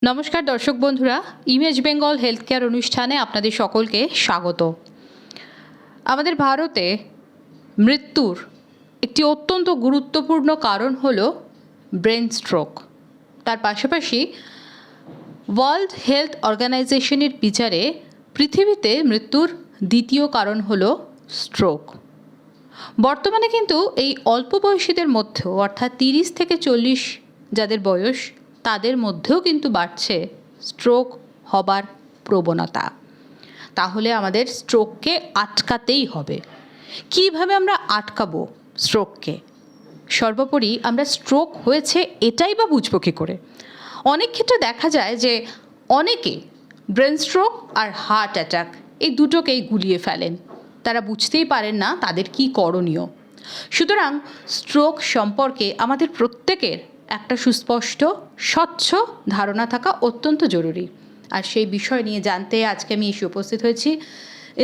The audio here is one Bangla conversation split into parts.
নমস্কার দর্শক বন্ধুরা, ইমেজ বেঙ্গল হেলথ কেয়ার অনুষ্ঠানে আপনাদের সকলকে স্বাগত। আমাদের ভারতে মৃত্যুর একটি অত্যন্ত গুরুত্বপূর্ণ কারণ হল ব্রেন স্ট্রোক। তার পাশাপাশি ওয়ার্ল্ড হেলথ অর্গানাইজেশনের বিচারে পৃথিবীতে মৃত্যুর দ্বিতীয় কারণ হল স্ট্রোক। বর্তমানে কিন্তু এই অল্প বয়সীদের মধ্যেও, অর্থাৎ 30 থেকে 40 যাদের বয়স, তাদের মধ্যেও কিন্তু বাড়ছে স্ট্রোক হবার প্রবণতা। তাহলে আমাদের স্ট্রোককে আটকাতেই হবে। কিভাবে আমরা আটকাবো স্ট্রোককে? সর্বোপরি আমরা স্ট্রোক হয়েছে এটাই বা বুঝবো কী করে? অনেক ক্ষেত্রে দেখা যায় যে অনেকে ব্রেন স্ট্রোক আর হার্ট অ্যাটাক এই দুটোকেই গুলিয়ে ফেলেন। তারা বুঝতেই পারেন না তাদের কী করণীয়। সুতরাং স্ট্রোক সম্পর্কে আমাদের প্রত্যেকের একটা সুস্পষ্ট স্বচ্ছ ধারণা থাকা অত্যন্ত জরুরি। আর সেই বিষয় নিয়ে জানতে আজকে আমি এসে উপস্থিত হয়েছি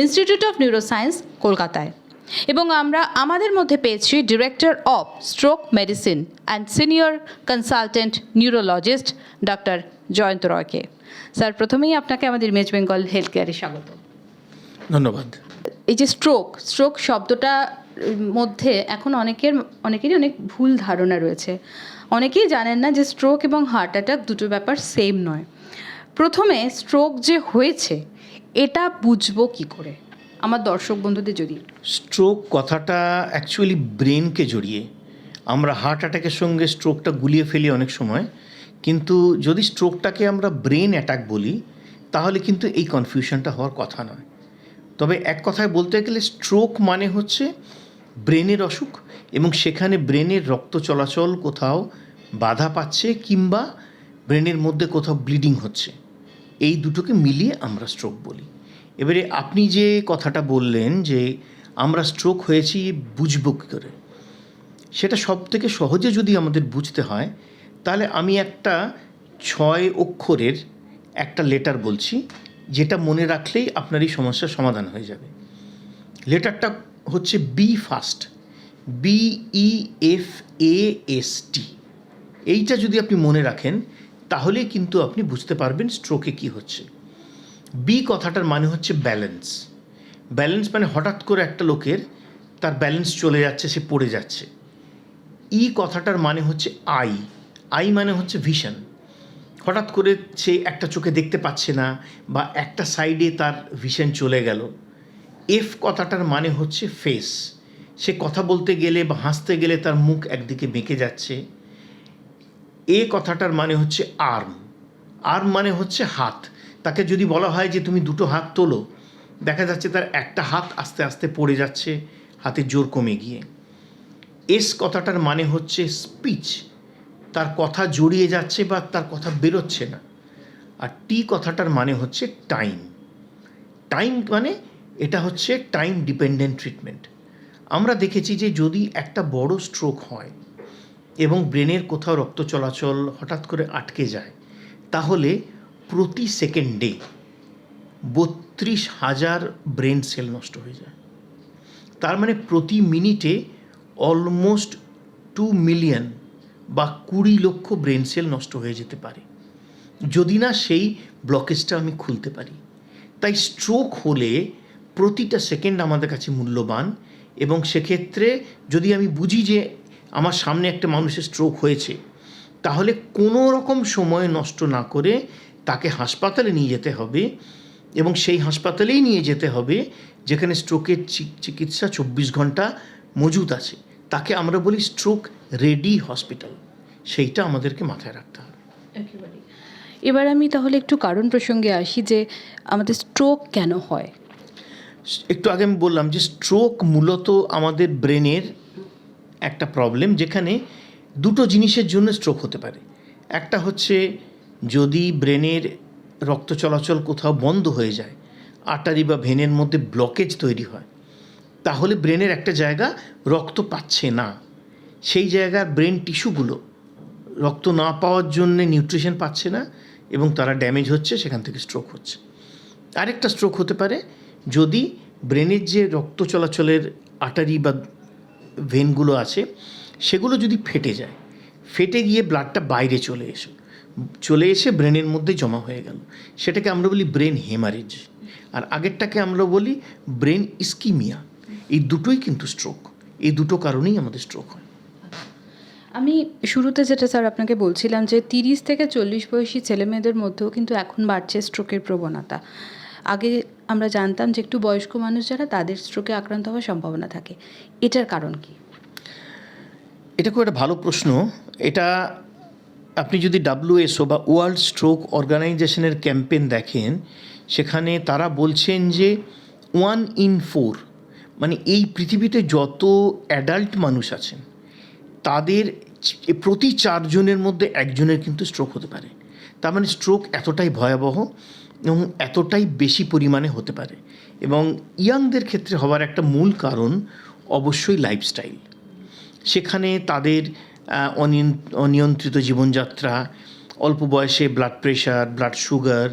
ইনস্টিটিউট অফ নিউরোসায়েন্স কলকাতায়, এবং আমরা আমাদের মধ্যে পেয়েছি director of stroke medicine and senior consultant neurologist doctor Jayanta রয়কে। স্যার, প্রথমেই আপনাকে আমাদের ইমেজ বেঙ্গল হেলথ কেয়ারে স্বাগত। ধন্যবাদ। এই যে স্ট্রোক শব্দটা মধ্যে এখন অনেকেরই অনেক ভুল ধারণা রয়েছে। অনেকেই জানেন না যে স্ট্রোক এবং হার্ট অ্যাটাক দুটো ব্যাপার সেম নয়। প্রথমে স্ট্রোক যে হয়েছে এটা বুঝবো কি করে, আমার দর্শক বন্ধুদের যদি। স্ট্রোক কথাটা অ্যাকচুয়ালি ব্রেনকে জড়িয়ে। আমরা হার্ট অ্যাটাকের সঙ্গে স্ট্রোকটা গুলিয়ে ফেলি অনেক সময়, কিন্তু যদি স্ট্রোকটাকে আমরা ব্রেন অ্যাটাক বলি তাহলে কিন্তু এই কনফিউশনটা হওয়ার কথা নয়। তবে এক কথায় বলতে গেলে স্ট্রোক মানে হচ্ছে ব্রেনের অসুখ, এবং সেখানে ব্রেনের রক্ত চলাচল কোথাও বাধা পাচ্ছে কিংবা ব্রেনের মধ্যে কোথাও ব্লিডিং হচ্ছে, এই দুটোকে মিলিয়ে আমরা স্ট্রোক বলি। এবারে আপনি যে কথাটা বললেন যে আমরা স্ট্রোক হয়েছি বুঝবো কী করে, সেটা সব থেকে সহজে যদি আমাদের বুঝতে হয় তাহলে আমি একটা 6 অক্ষরের একটা লেটার বলছি, যেটা মনে রাখলেই আপনার এই সমস্যার সমাধান হয়ে যাবে। লেটারটা হচ্ছে বি ফার্স্ট, BEFAST। এইটা যদি আপনি মনে রাখেন তাহলে কিন্তু আপনি বুঝতে পারবেন স্ট্রোকে কী হচ্ছে। বি কথাটার মানে হচ্ছে ব্যালেন্স। ব্যালেন্স মানে হঠাৎ করে একটা লোকের তার ব্যালেন্স চলে যাচ্ছে, সে পড়ে যাচ্ছে। ই কথাটার মানে হচ্ছে আই মানে হচ্ছে ভিশন। হঠাৎ করে সে একটা চোখে দেখতে পাচ্ছে না, বা একটা সাইডে তার ভিশন চলে গেল। এফ কথাটার মানে হচ্ছে ফেস, সে কথা বলতে গেলে বা হাসতে গেলে তার মুখ একদিকে বেঁকে যাচ্ছে। এ কথাটার মানে হচ্ছে আর্ম মানে হচ্ছে হাত। তাকে যদি বলা হয় যে তুমি দুটো হাত তোলো, দেখা যাচ্ছে তার একটা হাত আস্তে আস্তে পড়ে যাচ্ছে, হাতের জোর কমে গিয়ে। এস কথাটার মানে হচ্ছে স্পিচ, তার কথা জড়িয়ে যাচ্ছে বা তার কথা বেরোচ্ছে না। আর টি কথাটার মানে হচ্ছে টাইম মানে এটা হচ্ছে টাইম ডিপেন্ডেন্ট ট্রিটমেন্ট। আমরা দেখেছি যে যদি একটা বড় স্ট্রোক হয় এবং ব্রেনের কোথাও রক্ত চলাচল হঠাৎ করে আটকে যায়, তাহলে প্রতি সেকেন্ডে 32,000 ব্রেন সেল নষ্ট হয়ে যায়। তার মানে প্রতি মিনিটে অলমোস্ট 2 মিলিয়ন বা 20 লক্ষ ব্রেন সেল নষ্ট হয়ে যেতে পারে, যদি না সেই ব্লকেজটা আমি খুলতে পারি। তাই স্ট্রোক হলে প্রতিটা সেকেন্ড আমাদের কাছে মূল্যবান, এবং সেক্ষেত্রে যদি আমি বুঝি যে আমার সামনে একটা মানুষের স্ট্রোক হয়েছে, তাহলে কোনো রকম সময় নষ্ট না করে তাকে হাসপাতালে নিয়ে যেতে হবে, এবং সেই হাসপাতালেই নিয়ে যেতে হবে যেখানে স্ট্রোকের চিকিৎসা 24 ঘন্টা মজুদ আছে। তাকে আমরা বলি স্ট্রোক রেডি হসপিটাল। সেইটা আমাদেরকে মাথায় রাখতে হবে। একেবারে। এবার আমি তাহলে একটু কারণ প্রসঙ্গে আসি যে আমাদের স্ট্রোক কেন হয়। একটু আগে আমি বললাম যে স্ট্রোক মূলত আমাদের ব্রেনের একটা প্রবলেম, যেখানে দুটো জিনিসের জন্য স্ট্রোক হতে পারে। একটা হচ্ছে যদি ব্রেনের রক্ত চলাচল কোথাও বন্ধ হয়ে যায়, আর্টারি বা ভেনের মধ্যে ব্লকেজ তৈরি হয়, তাহলে ব্রেনের একটা জায়গা রক্ত পাচ্ছে না, সেই জায়গার ব্রেন টিস্যুগুলো রক্ত না পাওয়ার জন্যে নিউট্রিশন পাচ্ছে না এবং তারা ড্যামেজ হচ্ছে, সেখান থেকে স্ট্রোক হচ্ছে। আরেকটা স্ট্রোক হতে পারে যদি ব্রেনের যে রক্ত চলাচলের আর্টারি বা ভেনগুলো আছে সেগুলো যদি ফেটে যায়, ফেটে গিয়ে ব্লাডটা বাইরে চলে চলে এসে ব্রেনের মধ্যে জমা হয়ে গেল, সেটাকে আমরা বলি ব্রেন হেমারেজ। আর আগেরটাকে আমরা বলি ব্রেন ইস্কিমিয়া। এই দুটোই কিন্তু স্ট্রোক, এই দুটো কারণেই আমাদের স্ট্রোক হয়। আমি শুরুতে যেটা স্যার আপনাকে বলছিলাম যে 30 থেকে 40 বয়সী ছেলেমেয়েদের মধ্যেও কিন্তু এখন বাড়ছে স্ট্রোকের প্রবণতা। আগে আমরা জানতাম যে একটু বয়স্ক মানুষ যারা, তাদের স্ট্রোকে আক্রান্ত হওয়ার সম্ভাবনা থাকে। এটার কারণ কি? এটা খুব একটা ভালো প্রশ্ন। এটা আপনি যদি WHO বা ওয়ার্ল্ড স্ট্রোক অর্গানাইজেশনের ক্যাম্পেইন দেখেন, সেখানে তারা বলছেন যে 1 in 4, মানে এই পৃথিবীতে যত অ্যাডাল্ট মানুষ আছেন তাদের প্রতি 4 জনের মধ্যে একজনের কিন্তু স্ট্রোক হতে পারে। তার মানে স্ট্রোক এতটাই ভয়াবহ এবং এতটাই বেশি পরিমাণে হতে পারে। এবং ইয়াংদের ক্ষেত্রে হওয়ার একটা মূল কারণ অবশ্যই লাইফস্টাইল। সেখানে তাদের অনিয়ন্ত্রিত জীবনযাত্রা, অল্প বয়সে blood pressure, blood sugar,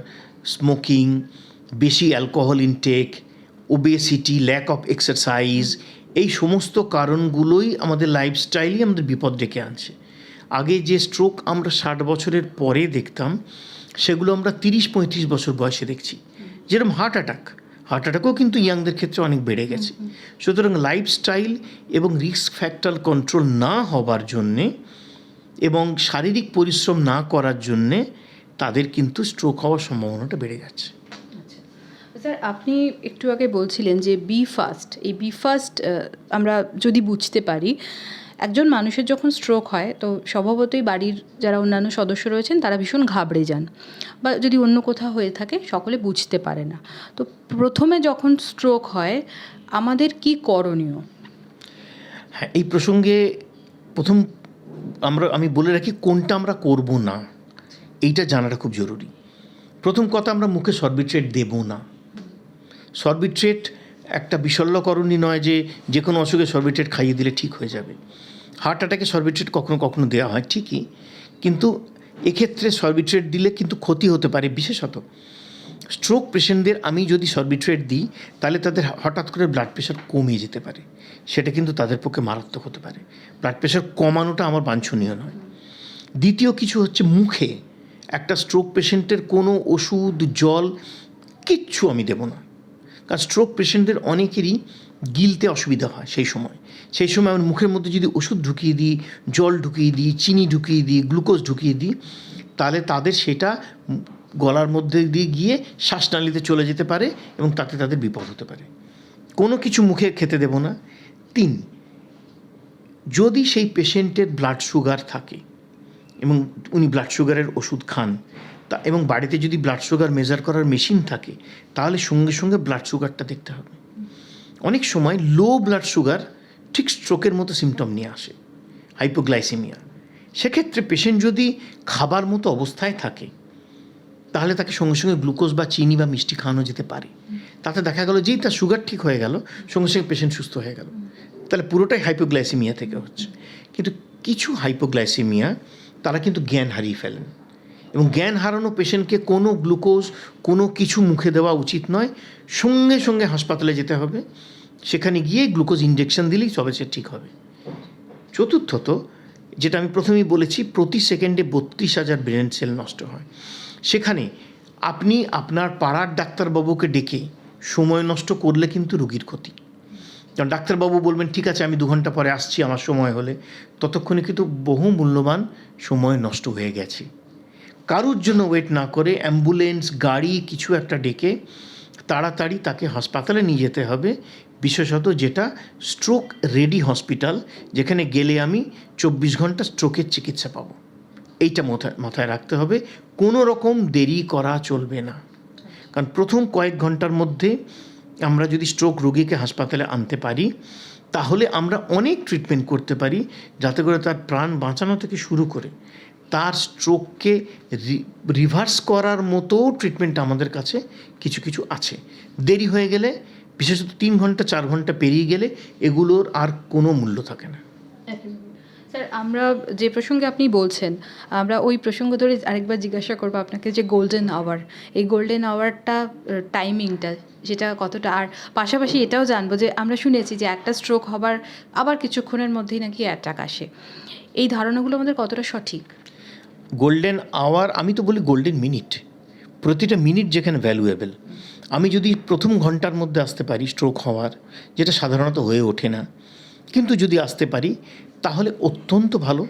smoking, বেশি alcohol intake, obesity, lack of exercise, এই সমস্ত কারণগুলোই আমাদের লাইফস্টাইলই আমাদের বিপদ ডেকে আনছে। আগে যে স্ট্রোক আমরা 60 বছরের পরে দেখতাম, সেগুলো আমরা 30-35 বছর বয়সে দেখছি। যেরকম হার্ট অ্যাটাকও কিন্তু ইয়াংদের ক্ষেত্রে অনেক বেড়ে গেছে। সুতরাং লাইফস্টাইল এবং রিস্ক ফ্যাক্টর কন্ট্রোল না হবার জন্যে এবং শারীরিক পরিশ্রম না করার জন্যে তাদের কিন্তু স্ট্রোক হওয়ার সম্ভাবনাটা বেড়ে যাচ্ছে। স্যার, আপনি একটু আগে বলছিলেন যে বি ফাস্ট আমরা যদি বুঝতে পারি, একজন মানুষের যখন স্ট্রোক হয় তো স্বভাবতই বাড়ির যারা অন্যান্য সদস্য রয়েছেন তারা ভীষণ ঘাবড়ে যান, বা যদি অন্য কোথাও হয়ে থাকে সকলে বুঝতে পারে না। তো প্রথমে যখন স্ট্রোক হয় আমাদের কি করণীয়? হ্যাঁ, এই প্রসঙ্গে প্রথম আমি বলে রাখি কোনটা আমরা করব না, এইটা জানাটা খুব জরুরি। প্রথম কথা, আমরা মুখে সরবিট্রেট দেব না। সরবিট্রেট একটা বিশল্যকরণই নয় যে কোনো অসুখে সরবিট্রেট খাইয়ে দিলে ঠিক হয়ে যাবে। হার্ট অ্যাটাকে সরবিট্রেট কখনো কখনো দেওয়া হয় ঠিকই, কিন্তু এক্ষেত্রে সরবিট্রেট দিলে কিন্তু ক্ষতি হতে পারে। বিশেষত স্ট্রোক পেশেন্টদের আমি যদি সরবিট্রেট দিই, তাহলে তাদের হঠাৎ করে ব্লাড প্রেশার কমে যেতে পারে, সেটা কিন্তু তাদের পক্ষে মারাত্মক হতে পারে। ব্লাড প্রেশার কমানোটা আমার বাঞ্ছনীয় নয়। দ্বিতীয় কিছু হচ্ছে, মুখে একটা স্ট্রোক পেশেন্টের কোনো ওষুধ, জল কিচ্ছু আমি দেব না। কারণ স্ট্রোক পেশেন্টদের অনেকেরই গিলতে অসুবিধা হয়। সেই সময় আমি মুখের মধ্যে যদি ওষুধ ঢুকিয়ে দিই, জল ঢুকিয়ে দিই, চিনি ঢুকিয়ে দিই, গ্লুকোজ ঢুকিয়ে দিই, তাহলে তাদের সেটা গলার মধ্যে দিয়ে গিয়ে শ্বাসনালীতে চলে যেতে পারে এবং তাতে তাদের বিপদ হতে পারে। কোনো কিছু মুখে খেতে দেব না। 3, যদি সেই পেশেন্টের ব্লাড সুগার থাকে এবং উনি ব্লাড সুগারের ওষুধ খান, এবং বাড়িতে যদি ব্লাড সুগার মেজার করার মেশিন থাকে, তাহলে সঙ্গে সঙ্গে ব্লাড সুগারটা দেখতে হবে। অনেক সময় লো ব্লাড সুগার ঠিক স্ট্রোকের মতো সিমটম নিয়ে আসে, হাইপোগ্লাইসেমিয়া। সেক্ষেত্রে পেশেন্ট যদি খাবার মতো অবস্থায় থাকে, তাহলে তাকে সঙ্গে সঙ্গে গ্লুকোজ বা চিনি বা মিষ্টি খাওয়ানো যেতে পারে। তাতে দেখা গেল যেই তার সুগার ঠিক হয়ে গেল, সঙ্গে সঙ্গে পেশেন্ট সুস্থ হয়ে গেল। তাহলে পুরোটাই হাইপোগ্লাইসেমিয়া থেকে হচ্ছে। কিন্তু কিছু হাইপোগ্লাইসেমিয়া তারা কিন্তু জ্ঞান হারিয়ে ফেলেন, এবং জ্ঞান হারানো পেশেন্টকে কোনো গ্লুকোজ, কোনো কিছু মুখে দেওয়া উচিত নয়। সঙ্গে সঙ্গে হাসপাতালে যেতে হবে, সেখানে গিয়ে গ্লুকোজ ইনজেকশন দিলেই সবে সে ঠিক হবে। চতুর্থত, যেটা আমি প্রথমেই বলেছি, প্রতি সেকেন্ডে 32,000 ব্রেন সেল নষ্ট হয়। সেখানে আপনি আপনার পাড়ার ডাক্তারবাবুকে ডেকে সময় নষ্ট করলে কিন্তু রোগীর ক্ষতি। কারণ ডাক্তারবাবু বলবেন ঠিক আছে আমি 2 ঘন্টা পরে আসছি আমার সময় হলে, ততক্ষণে কিন্তু বহু মূল্যবান সময় নষ্ট হয়ে গেছে। কারুর জন্য ওয়েট না করে অ্যাম্বুলেন্স, গাড়ি কিছু একটা ডেকে তাড়াতাড়ি তাকে হাসপাতালে নিয়ে যেতে হবে, বিশেষত যেটা স্ট্রোক রেডি হসপিটাল, যেখানে গেলে আমি 24 ঘন্টা স্ট্রোকের চিকিৎসা পাবো। এইটা মাথায় রাখতে হবে। কোনো রকম দেরি করা চলবে না, কারণ প্রথম কয়েক ঘন্টার মধ্যে আমরা যদি স্ট্রোক রোগীকে হাসপাতালে আনতে পারি, তাহলে আমরা অনেক ট্রিটমেন্ট করতে পারি, যাতে করে তার প্রাণ বাঁচানো থেকে শুরু করে তার স্ট্রোককে রিভার্স করার মতো ট্রিটমেন্ট আমাদের কাছে কিছু কিছু আছে। দেরি হয়ে গেলে, বিশেষত 3 ঘন্টা 4 ঘন্টা পেরিয়ে গেলে, এগুলোর আর কোনো মূল্য থাকে না। স্যার, আমরা যে প্রসঙ্গে আপনি বলছেন, আমরা ওই প্রসঙ্গ ধরে আরেকবার জিজ্ঞাসা করবো আপনাকে যে গোল্ডেন আওয়ার, এই গোল্ডেন আওয়ারটা টাইমিংটা সেটা কতটা, আর পাশাপাশি এটাও জানবো যে আমরা শুনেছি যে একটা স্ট্রোক হবার আবার কিছুক্ষণের মধ্যেই নাকি অ্যাটাক আসে, এই ধারণাগুলো আমাদের কতটা সঠিক? গোল্ডেন আওয়ার, আমি তো বলি গোল্ডেন মিনিট, প্রতিটা মিনিট যেখানে ভ্যালুয়েবল। আমি যদি প্রথম ঘন্টার মধ্যে আসতে পারি স্ট্রোক হওয়ার, যেটা সাধারণত হয়ে ওঠে না, কিন্তু যদি আসতে পারি তাহলে অত্যন্ত ভালো।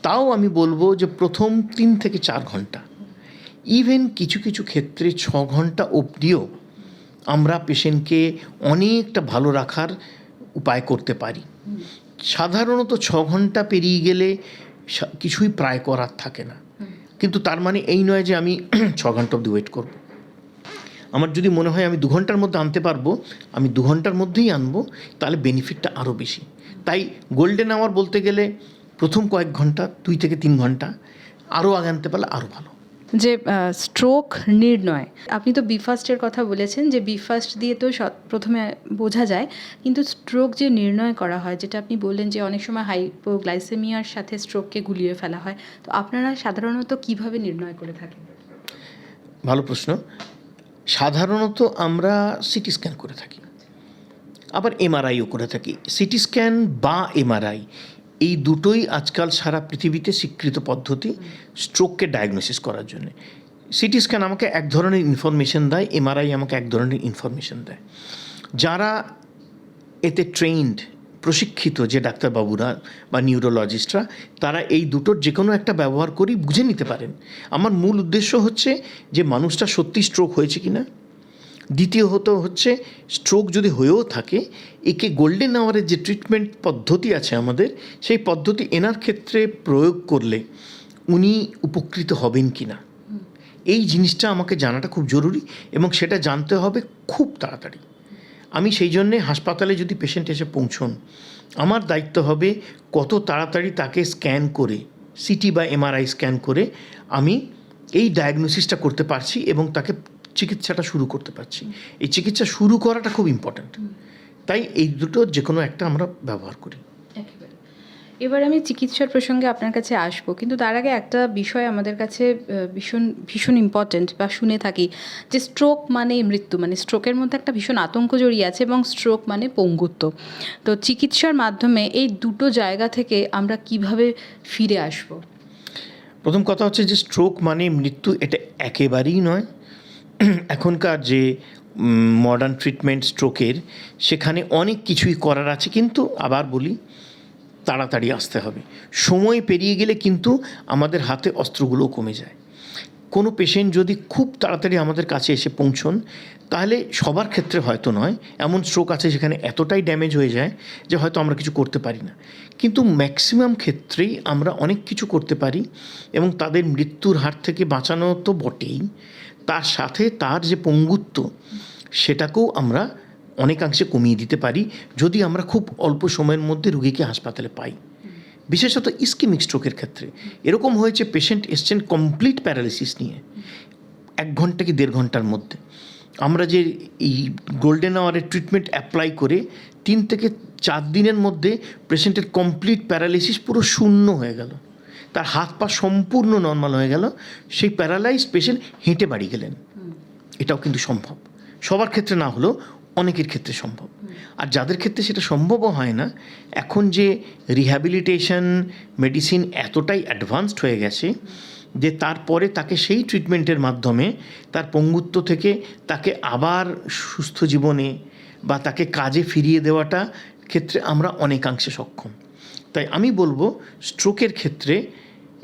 তাও আমি বলবো যে প্রথম 3 থেকে 4 ঘন্টা, ইভেন কিছু কিছু ক্ষেত্রে 6 ঘন্টা অবধিও আমরা পেশেন্টকে অনেকটা ভালো রাখার উপায় করতে পারি। সাধারণত 6 ঘন্টা পেরিয়ে গেলে কিছুই প্রায় করার থাকে না, কিন্তু তার মানে এই নয় যে আমি 6 ঘন্টা অবধি ওয়েট করব। আমার যদি মনে হয় আমি 2 ঘন্টার মধ্যে আনতে পারবো, আমি 2 ঘন্টার মধ্যেই আনবো, তাহলে বেনিফিটটা আরও বেশি। তাই গোল্ডেন আওয়ার বলতে গেলে প্রথম কয়েক ঘন্টা, 2 থেকে 3 ঘন্টা, আরও আগে আনতে পারলে আরও ভালো। যে স্ট্রোক নির্ণয়, আপনি তো বিফাস্টের কথা বলেছেন, যে বিফাস্ট দিয়ে তো প্রথমে বোঝা যায়, কিন্তু স্ট্রোক যে নির্ণয় করা হয়, যেটা আপনি বললেন যে অনেক সময় হাইপোগ্লাইসেমিয়ার সাথে স্ট্রোককে গুলিয়ে ফেলা হয়, তো আপনারা সাধারণত কিভাবে নির্ণয় করে থাকেন? ভালো প্রশ্ন। সাধারণত আমরা সিটি স্ক্যান করে থাকি, আবার এমআরআইও করে থাকি। সিটি স্ক্যান বা এমআরআই এই দুটোই আজকাল সারা পৃথিবীতে স্বীকৃত পদ্ধতি স্ট্রোককে ডায়াগনোসিস করার জন্য। সিটি স্ক্যান আমাকে এক ধরনের ইনফরমেশন দেয়, এমআরআই আমাকে এক ধরনের ইনফরমেশন দেয়। যারা এতে ট্রেইনড, প্রশিক্ষিত যে ডাক্তারবাবুরা বা নিউরোলজিস্টরা, তারা এই দুটোর যে কোনো একটা ব্যবহার করেই বুঝে নিতে পারেন। আমার মূল উদ্দেশ্য হচ্ছে যে মানুষটা সত্যি স্ট্রোক হয়েছে কি না। দ্বিতীয়ত হচ্ছে স্ট্রোক যদি হয়েও থাকে, একে গোল্ডেন আওয়ারের যে ট্রিটমেন্ট পদ্ধতি আছে আমাদের, সেই পদ্ধতি এনার ক্ষেত্রে প্রয়োগ করলে উনি উপকৃত হবেন কি না, এই জিনিসটা আমাকে জানাটা খুব জরুরি, এবং সেটা জানতে হবে খুব তাড়াতাড়ি। আমি সেই জন্যে হাসপাতালে যদি পেশেন্ট এসে পৌঁছন, আমার দায়িত্ব হবে কত তাড়াতাড়ি তাকে স্ক্যান করে, সিটি বা এমআরআই স্ক্যান করে আমি এই ডায়াগনোসিসটা করতে পারছি এবং তাকে চিকিৎসাটা শুরু করতে পারছি। এই চিকিৎসা শুরু করাটা খুব ইম্পর্ট্যান্ট। তাই এই দুটো যে কোনো একটা আমরা ব্যবহার করি। এবার আমি চিকিৎসার প্রসঙ্গে আপনার কাছে আসবো, কিন্তু তার আগে একটা বিষয় আমাদের কাছে ভীষণ ভীষণ ইম্পর্ট্যান্ট বা শুনে থাকি, যে স্ট্রোক মানে মৃত্যু, মানে স্ট্রোকের মধ্যে একটা ভীষণ আতঙ্ক জড়িয়ে আছে, এবং স্ট্রোক মানে পঙ্গুত্ব। তো চিকিৎসার মাধ্যমে এই দুটো জায়গা থেকে আমরা কিভাবে ফিরে আসব? প্রথম কথা হচ্ছে যে স্ট্রোক মানে মৃত্যু, এটা একেবারেই নয়। এখনকার যে মডার্ন ট্রিটমেন্ট স্ট্রোকের, সেখানে অনেক কিছুই করার আছে, কিন্তু আবার বলি তাড়াতাড়ি আসতে হবে। সময় পেরিয়ে গেলে কিন্তু আমাদের হাতে অস্ত্রগুলোও কমে যায়। কোনো পেশেন্ট যদি খুব তাড়াতাড়ি আমাদের কাছে এসে পৌঁছন, তাহলে সবার ক্ষেত্রে হয়তো নয়, এমন স্ট্রোক আছে যেখানে এতটাই ড্যামেজ হয়ে যায় যে হয়তো আমরা কিছু করতে পারি না, কিন্তু ম্যাক্সিমাম ক্ষেত্রেই আমরা অনেক কিছু করতে পারি, এবং তাদের মৃত্যুর হাত থেকে বাঁচানো তো বটেই, তার সাথে তার যে পঙ্গুত্ব সেটাকেও আমরা অনেকাংশে কমিয়ে দিতে পারি, যদি আমরা খুব অল্প সময়ের মধ্যে রুগীকে হাসপাতালে পাই। বিশেষত ইস্কেমিক স্ট্রোকের ক্ষেত্রে এরকম হয়েছে, পেশেন্ট এসছেন কমপ্লিট প্যারালিসিস নিয়ে, 1 ঘন্টা কি 1.5 ঘন্টার মধ্যে আমরা যে এই গোল্ডেন আওয়ারের ট্রিটমেন্ট অ্যাপ্লাই করে 3 থেকে 4 দিনের মধ্যে পেশেন্টের কমপ্লিট প্যারালিসিস পুরো শূন্য হয়ে গেল, তার হাত পা সম্পূর্ণ নর্মাল হয়ে গেল, সেই প্যারালাইজড পেশেন্ট হেঁটে বাড়ি গেলেন। এটাও কিন্তু সম্ভব, সবার ক্ষেত্রে না হলেও অনেকের ক্ষেত্রে সম্ভব। আর যাদের ক্ষেত্রে সেটা সম্ভবও হয় না, এখন যে রিহ্যাবিলিটেশন মেডিসিন এতটাই অ্যাডভান্সড হয়ে গেছে যে তারপরে তাকে সেই ট্রিটমেন্টের মাধ্যমে তার পঙ্গুত্ব থেকে তাকে আবার সুস্থ জীবনে বা তাকে কাজে ফিরিয়ে দেওয়াটা ক্ষেত্রে আমরা অনেকাংশে সক্ষম। তাই আমি বলবো স্ট্রোকের ক্ষেত্রে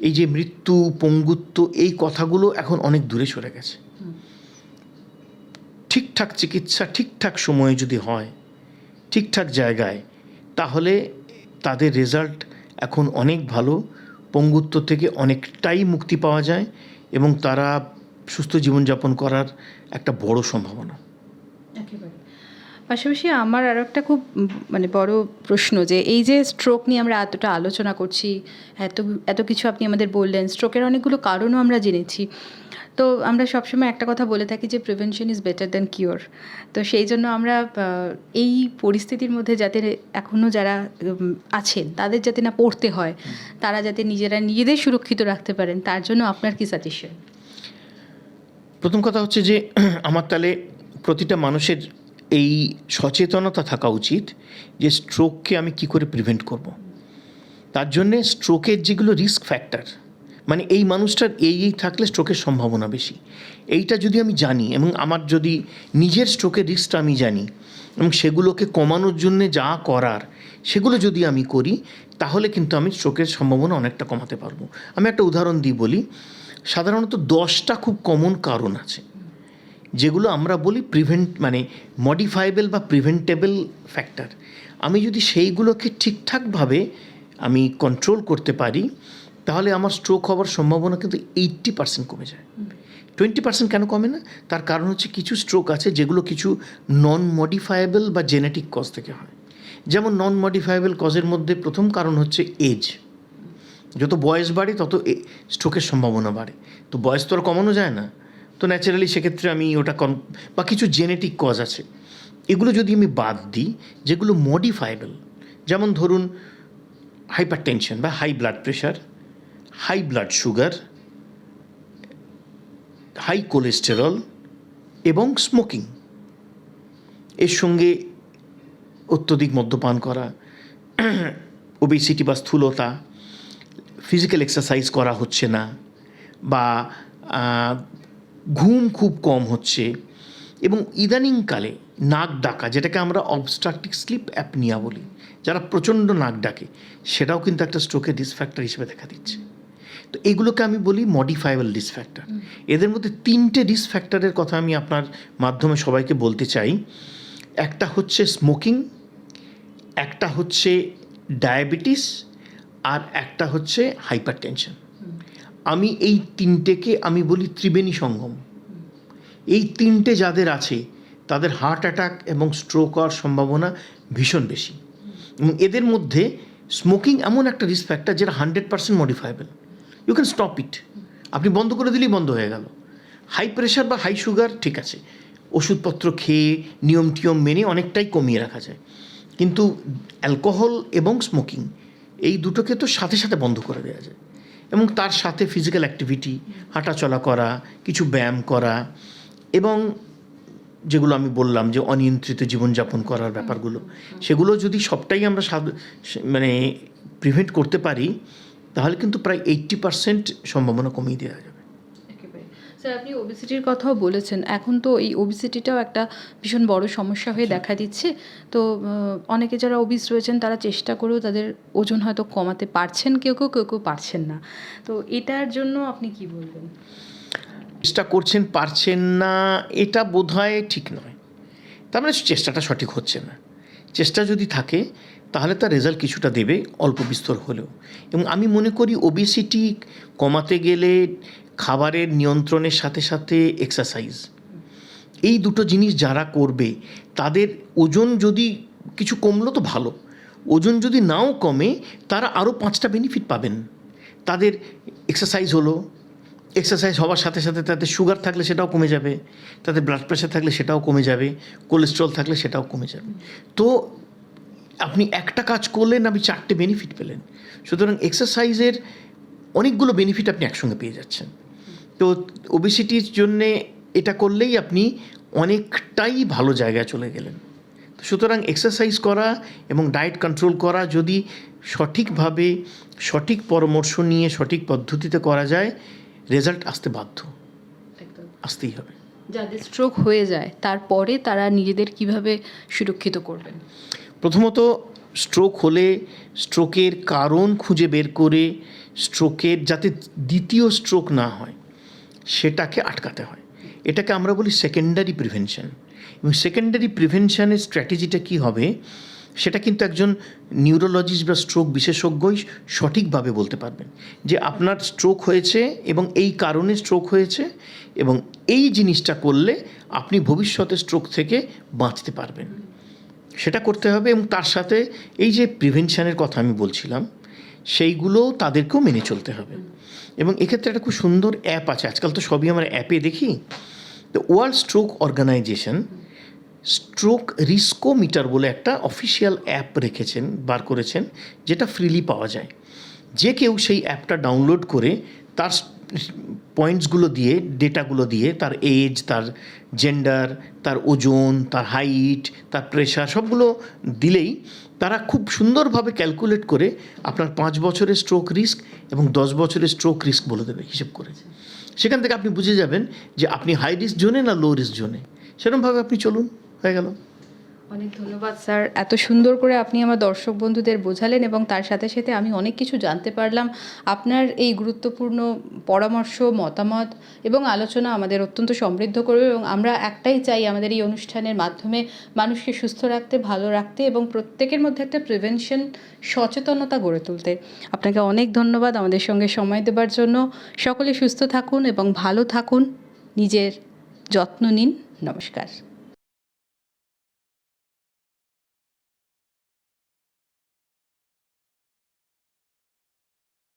এই যে মৃত্যু, পঙ্গুত্ব, এই কথাগুলো এখন অনেক দূরে সরে গেছে। ঠিকঠাক চিকিৎসা ঠিকঠাক সময়ে যদি হয়, ঠিকঠাক জায়গায়, তাহলে তাদের রেজাল্ট এখন অনেক ভালো, পঙ্গুত্ব থেকে অনেকটাই মুক্তি পাওয়া যায়, এবং তারা সুস্থ জীবনযাপন করার একটা বড় সম্ভাবনা। একেবারে। পাশাপাশি আমার আরও একটা খুব মানে বড় প্রশ্ন, যে এই যে স্ট্রোক নিয়ে আমরা এতটা আলোচনা করছি, এত কিছু আপনি আমাদের বললেন, স্ট্রোকের অনেকগুলো কারণও আমরা জেনেছি, তো আমরা সবসময় একটা কথা বলে থাকি যে prevention is better than cure. তো সেই জন্য আমরা এই পরিস্থিতির মধ্যে যাতে এখনও যারা আছেন তাদের যাতে না পড়তে হয়, তারা যাতে নিজেদের সুরক্ষিত রাখতে পারেন, তার জন্য আপনার কি সাজেশন? প্রথম কথা হচ্ছে যে আমার তাহলে প্রতিটা মানুষের এই সচেতনতা থাকা উচিত যে স্ট্রোককে আমি কি করে প্রিভেন্ট করব। তার জন্যে স্ট্রোকের যেগুলো রিস্ক ফ্যাক্টর, মানে এই মানুষটার এই থাকলে স্ট্রোকের সম্ভাবনা বেশি, এইটা যদি আমি জানি এবং আমার যদি নিজের স্ট্রোকের রিস্কটা আমি জানি এবং সেগুলোকে কমানোর জন্যে যা করার সেগুলো যদি আমি করি, তাহলে কিন্তু আমি স্ট্রোকের সম্ভাবনা অনেকটা কমাতে পারবো। আমি একটা উদাহরণ দিই, বলি সাধারণত 10টা খুব কমন কারণ আছে যেগুলো আমরা বলি মানে মডিফাইবেল বা প্রিভেন্টেবল ফ্যাক্টর। আমি যদি সেইগুলোকে ঠিকঠাকভাবে আমি কন্ট্রোল করতে পারি, তাহলে আমার স্ট্রোক হওয়ার সম্ভাবনা কিন্তু 80% কমে যায়। 20% কেন কমে না? তার কারণ হচ্ছে কিছু স্ট্রোক আছে যেগুলো কিছু নন মডিফায়েবল বা জেনেটিক কজ থেকে হয়। যেমন নন মডিফায়েবল কজের মধ্যে প্রথম কারণ হচ্ছে এজ। যত বয়স বাড়ে তত স্ট্রোকের সম্ভাবনা বাড়ে, তো বয়স তো আর কমানো যায় না, তো ন্যাচারালি সেক্ষেত্রে আমি ওটা বা কিছু জেনেটিক কজ আছে, এগুলো যদি আমি বাদ দিই, যেগুলো মডিফায়েবল, যেমন ধরুন হাইপার টেনশন বা high blood pressure, high blood sugar, high cholesterol এবং স্মোকিং, এর সঙ্গে অত্যধিক মদ্যপান করা, ওবেসিটি বা স্থূলতা, ফিজিক্যাল এক্সারসাইজ করা হচ্ছে না, বা ঘুম খুব কম হচ্ছে, এবং ইদানিংকালে নাক ডাকা, যেটাকে আমরা অবস্ট্রাকটিভ স্লিপ অ্যাপনিয়া বলি, যারা প্রচণ্ড নাক ডাকে, সেটাও কিন্তু একটা স্ট্রোকের রিস্ক ফ্যাক্টর হিসেবে দেখা দিচ্ছে। তো এগুলোকে আমি বলি মডিফাইবল রিস্ক ফ্যাক্টর। এদের মধ্যে 3টে রিস্ক ফ্যাক্টরের কথা আমি আপনার মাধ্যমে সবাইকে বলতে চাই। একটা হচ্ছে স্মোকিং, একটা হচ্ছে ডায়াবেটিস, আর একটা হচ্ছে হাইপার টেনশন। আমি এই 3টেকে আমি বলি ত্রিবেণী সঙ্গম। এই 3টে যাদের আছে তাদের হার্ট অ্যাটাক এবং স্ট্রোক হওয়ার সম্ভাবনা ভীষণ বেশি। এবং এদের মধ্যে স্মোকিং এমন একটা রিস্ক ফ্যাক্টর যেটা 100% modifiable, you can stop it, আপনি বন্ধ করে দিলেই বন্ধ হয়ে গেল। হাই প্রেশার বা হাই সুগার ঠিক আছে, ওষুধপত্র খেয়ে নিয়ম টিয়ম মেনে অনেকটাই কমিয়ে রাখা যায়, কিন্তু অ্যালকোহল এবং স্মোকিং এই দুটোকে তো সাথে সাথে বন্ধ করে দেওয়া যায়। এবং তার সাথে ফিজিক্যাল অ্যাক্টিভিটি, হাঁটাচলা করা, কিছু ব্যায়াম করা, এবং যেগুলো আমি বললাম যে অনিয়ন্ত্রিত জীবনযাপন করার ব্যাপারগুলো, সেগুলো যদি সবটাই আমরা মানে প্রিভেন্ট করতে পারি, তাহলে কিন্তু প্রায় 80% সম্ভাবনা কমিয়ে দেওয়া যাবে। স্যার, আপনি ওবেসিটির কথাও বলেছেন। এখন তো এই ওবেসিটিটাও একটা ভীষণ বড় সমস্যা হয়ে দেখা দিচ্ছে। তো অনেকে যারা ওবিস রয়েছেন তারা চেষ্টা করেও তাদের ওজন হয়তো কমাতে পারছেন, কেউ পারছেন না। তো এটার জন্য আপনি কি বলবেন? চেষ্টা করছেন পারছেন না, এটা বোধহয় ঠিক নয়। তার মানে চেষ্টাটা সঠিক হচ্ছে না। চেষ্টা যদি থাকে তাহলে তার রেজাল্ট কিছুটা দেবে, অল্প বিস্তর হলেও। এবং আমি মনে করি ওবেসিটি কমাতে গেলে খাবারের নিয়ন্ত্রণের সাথে সাথে এক্সারসাইজ, এই দুটো জিনিস যারা করবে তাদের ওজন যদি কিছু কমলো তো ভালো, ওজন যদি নাও কমে তারা আরও 5টা বেনিফিট পাবেন। তাদের এক্সারসাইজ হলো, এক্সারসাইজ হওয়ার সাথে সাথে তাদের সুগার থাকলে সেটাও কমে যাবে, তাদের ব্লাড প্রেশার থাকলে সেটাও কমে যাবে, কোলেস্ট্রল থাকলে সেটাও কমে যাবে। তো আপনি একটা কাজ করলেন, আপনি 4টে বেনিফিট পেলেন। সুতরাং এক্সারসাইজের অনেকগুলো বেনিফিট আপনি একসঙ্গে পেয়ে যাচ্ছেন। তো ওবেসিটির জন্যে এটা করলেই আপনি অনেকটাই ভালো জায়গায় চলে গেলেন। সুতরাং এক্সারসাইজ করা এবং ডায়েট কন্ট্রোল করা যদি সঠিকভাবে, সঠিক পরামর্শ নিয়ে, সঠিক পদ্ধতিতে করা যায়, রেজাল্ট আসতে বাধ্য, আসতেই হবে। যাদের স্ট্রোক হয়ে যায় তারপরে তারা নিজেদের কিভাবে সুরক্ষিত করবেন? প্রথমত, স্ট্রোক হলে স্ট্রোকের কারণ খুঁজে বের করে স্ট্রোকের যাতে দ্বিতীয় স্ট্রোক না হয় সেটাকে আটকাতে হয়। এটাকে আমরা বলি সেকেন্ডারি প্রিভেনশন। এবং সেকেন্ডারি প্রিভেনশনের স্ট্র্যাটেজিটা কী হবে সেটা কিন্তু একজন নিউরোলজিস্ট বা স্ট্রোক বিশেষজ্ঞই সঠিকভাবে বলতে পারবেন, যে আপনার স্ট্রোক হয়েছে এবং এই কারণে স্ট্রোক হয়েছে, এবং এই জিনিসটা করলে আপনি ভবিষ্যতে স্ট্রোক থেকে বাঁচতে পারবেন, সেটা করতে হবে। এবং তার সাথে এই যে প্রিভেনশনের কথা আমি বলছিলাম, সেইগুলো তাদেরকেও মেনে চলতে হবে। এবং এক্ষেত্রে একটা খুব সুন্দর অ্যাপ আছে, আজকাল তো সবই আমরা অ্যাপে দেখি। তো ওয়ার্ল্ড স্ট্রোক অর্গানাইজেশন স্ট্রোক রিস্কোমিটার বলে একটা অফিসিয়াল অ্যাপ বার করেছেন, যেটা ফ্রিলি পাওয়া যায়। যে কেউ সেই অ্যাপটা ডাউনলোড করে তার পয়েন্টসগুলো দিয়ে, ডেটাগুলো দিয়ে, তার এজ, তার জেন্ডার, তার ওজন, তার হাইট, তার প্রেশার সবগুলো দিলেই তারা খুব সুন্দরভাবে ক্যালকুলেট করে আপনার 5 বছরের স্ট্রোক রিস্ক এবং 10 বছরের স্ট্রোক রিস্ক বলে দেবে হিসেব করে। সেখান থেকে আপনি বুঝে যাবেন যে আপনি হাই রিস্ক জোনে না লো রিস্ক জোনে, সেরকমভাবে আপনি চলুন, হয়ে গেল। অনেক ধন্যবাদ স্যার, এত সুন্দর করে আপনি আমার দর্শক বন্ধুদের বোঝালেন এবং তার সাথে সাথে আমি অনেক কিছু জানতে পারলাম। আপনার এই গুরুত্বপূর্ণ পরামর্শ, মতামত এবং আলোচনা আমাদের অত্যন্ত সমৃদ্ধ করবে এবং আমরা একটাই চাই আমাদের এই অনুষ্ঠানের মাধ্যমে মানুষকে সুস্থ রাখতে, ভালো রাখতে এবং প্রত্যেকের মধ্যে একটা প্রিভেনশন সচেতনতা গড়ে তুলতে। আপনাকে অনেক ধন্যবাদ আমাদের সঙ্গে সময় দেওয়ার জন্য। সকলে সুস্থ থাকুন এবং ভালো থাকুন, নিজের যত্ন নিন। নমস্কার।